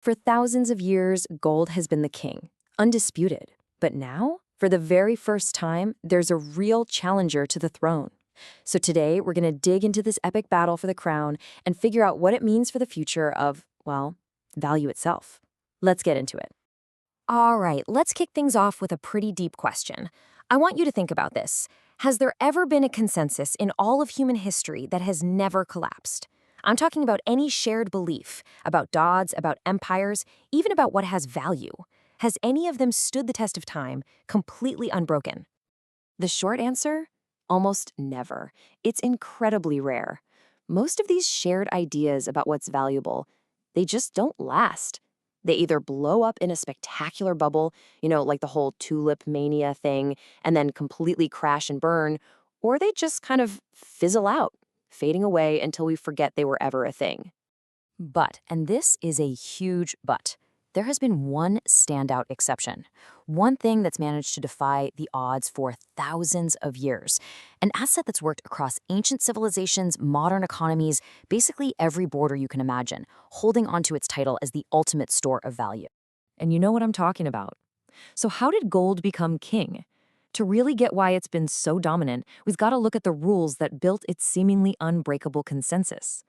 For thousands of years, gold has been the king, undisputed. But now, for the very first time, there's a real challenger to the throne. So today, we're going to dig into this epic battle for the crown and figure out what it means for the future of, well, value itself. Let's get into it. All right, let's kick things off with a pretty deep question. I want you to think about this. Has there ever been a consensus in all of human history that has never collapsed? I'm talking about any shared belief, about gods, about empires, even about what has value. Has any of them stood the test of time, completely unbroken? The short answer? Almost never. It's incredibly rare. Most of these shared ideas about what's valuable, they just don't last. They either blow up in a spectacular bubble, like the whole tulip mania thing, and then completely crash and burn, or they just kind of fizzle out, fading away until we forget they were ever a thing. But, and this is a huge but, there has been one standout exception. One thing that's managed to defy the odds for thousands of years. An asset that's worked across ancient civilizations, modern economies, basically every border you can imagine, holding onto its title as the ultimate store of value. And you know what I'm talking about. So how did gold become king? To really get why it's been so dominant, we've got to look at the rules that built its seemingly unbreakable consensus.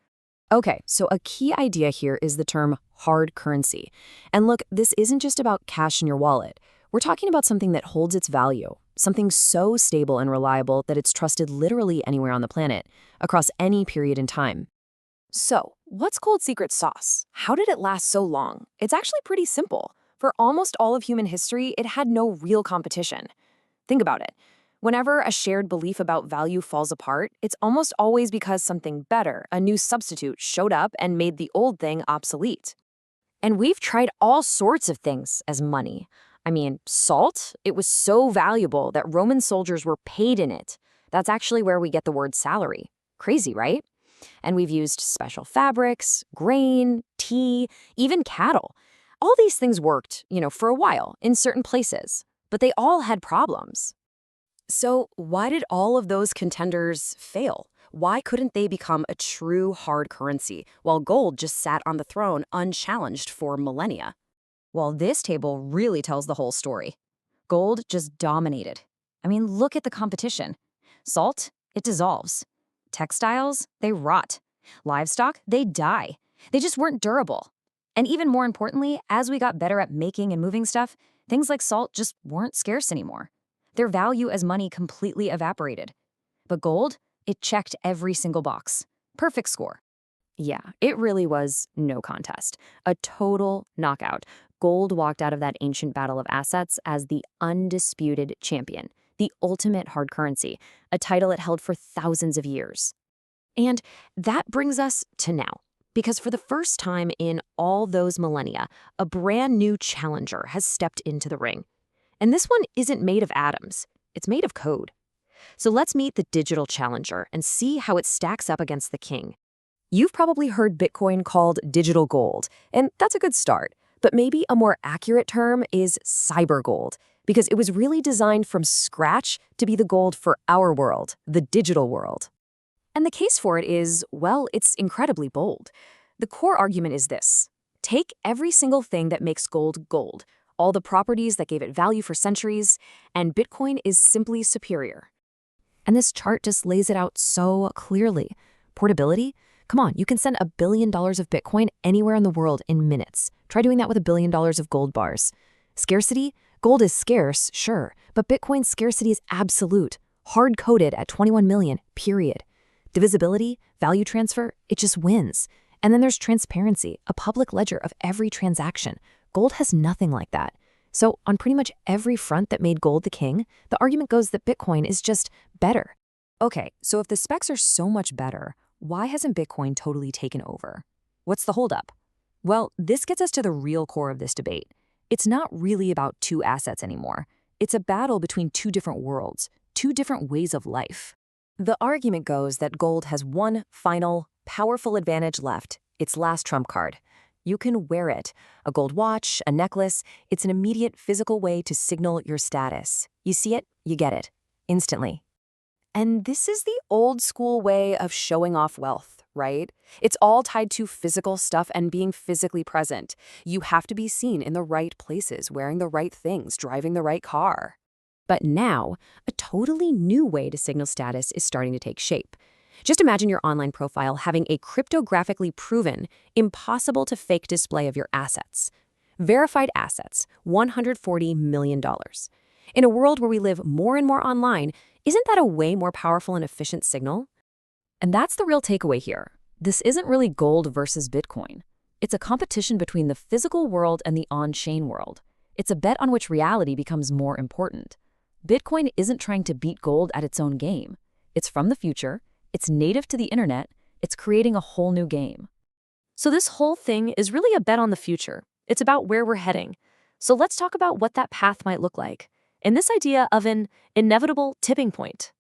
Okay, so a key idea here is the term hard currency. And look, this isn't just about cash in your wallet. We're talking about something that holds its value, something so stable and reliable that it's trusted literally anywhere on the planet, across any period in time. So, what's gold's secret sauce? How did it last so long? It's actually pretty simple. For almost all of human history, it had no real competition. Think about it. Whenever a shared belief about value falls apart, it's almost always because something better, a new substitute, showed up and made the old thing obsolete. And we've tried all sorts of things as money. I mean, salt, it was so valuable that Roman soldiers were paid in it. That's actually where we get the word salary. Crazy, right? And we've used special fabrics, grain, tea, even cattle. All these things worked, for a while in certain places, but they all had problems. So why did all of those contenders fail? Why couldn't they become a true hard currency while gold just sat on the throne unchallenged for millennia? Well, this table really tells the whole story. Gold just dominated. I mean, look at the competition. Salt, it dissolves. Textiles, they rot. Livestock, they die. They just weren't durable. And even more importantly, as we got better at making and moving stuff, things like salt just weren't scarce anymore. Their value as money completely evaporated. But gold, it checked every single box. Perfect score. Yeah, it really was no contest. A total knockout. Gold walked out of that ancient battle of assets as the undisputed champion, the ultimate hard currency, a title it held for thousands of years. And that brings us to now. Because for the first time in all those millennia, a brand new challenger has stepped into the ring. And this one isn't made of atoms, it's made of code. So let's meet the digital challenger and see how it stacks up against the king. You've probably heard Bitcoin called digital gold, and that's a good start. But maybe a more accurate term is cyber gold, because it was really designed from scratch to be the gold for our world, the digital world. And the case for it is, well, it's incredibly bold. The core argument is this. Take every single thing that makes gold gold, all the properties that gave it value for centuries, and Bitcoin is simply superior. And this chart just lays it out so clearly. Portability? Come on, you can send $1 billion of Bitcoin anywhere in the world in minutes. Try doing that with $1 billion of gold bars. Scarcity? Gold is scarce, sure, but Bitcoin's scarcity is absolute, hard-coded at 21 million, period. Divisibility, value transfer, it just wins. And then there's transparency, a public ledger of every transaction. Gold has nothing like that. So on pretty much every front that made gold the king, the argument goes that Bitcoin is just better. Okay, so if the specs are so much better, why hasn't Bitcoin totally taken over? What's the holdup? Well, this gets us to the real core of this debate. It's not really about two assets anymore. It's a battle between two different worlds, two different ways of life. The argument goes that gold has one final, powerful advantage left, its last trump card. You can wear it. A gold watch, a necklace, it's an immediate physical way to signal your status. You see it, you get it, instantly. And this is the old school way of showing off wealth, right? It's all tied to physical stuff and being physically present. You have to be seen in the right places, wearing the right things, driving the right car. But now, a totally new way to signal status is starting to take shape. Just imagine your online profile having a cryptographically proven, impossible to fake display of your assets. Verified assets, $140 million. In a world where we live more and more online, isn't that a way more powerful and efficient signal? And that's the real takeaway here. This isn't really gold versus Bitcoin. It's a competition between the physical world and the on-chain world. It's a bet on which reality becomes more important. Bitcoin isn't trying to beat gold at its own game. It's from the future, it's native to the internet, it's creating a whole new game. So this whole thing is really a bet on the future. It's about where we're heading. So let's talk about what that path might look like, and this idea of an inevitable tipping point.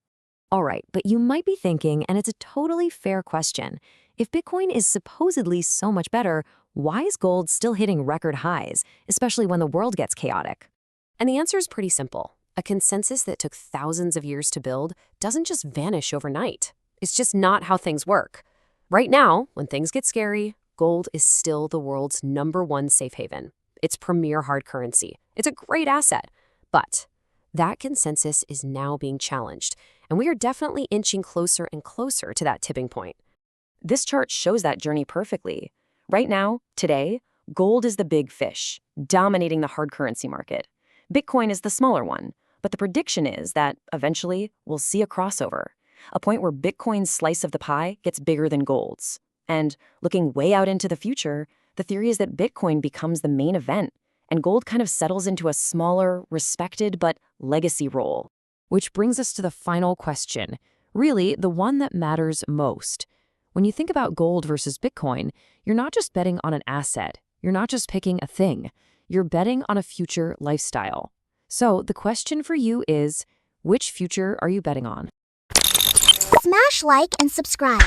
All right, but you might be thinking, and it's a totally fair question, if Bitcoin is supposedly so much better, why is gold still hitting record highs, especially when the world gets chaotic? And the answer is pretty simple. A consensus that took thousands of years to build doesn't just vanish overnight. It's just not how things work. Right now, when things get scary, gold is still the world's #1 safe haven. It's premier hard currency. It's a great asset. But that consensus is now being challenged, and we are definitely inching closer and closer to that tipping point. This chart shows that journey perfectly. Right now, today, gold is the big fish, dominating the hard currency market. Bitcoin is the smaller one, but the prediction is that eventually we'll see a crossover, a point where Bitcoin's slice of the pie gets bigger than gold's. And looking way out into the future, the theory is that Bitcoin becomes the main event, and gold kind of settles into a smaller, respected, but legacy role. Which brings us to the final question, really the one that matters most. When you think about gold versus Bitcoin, you're not just betting on an asset. You're not just picking a thing. You're betting on a future lifestyle. So the question for you is, which future are you betting on? Smash like and subscribe.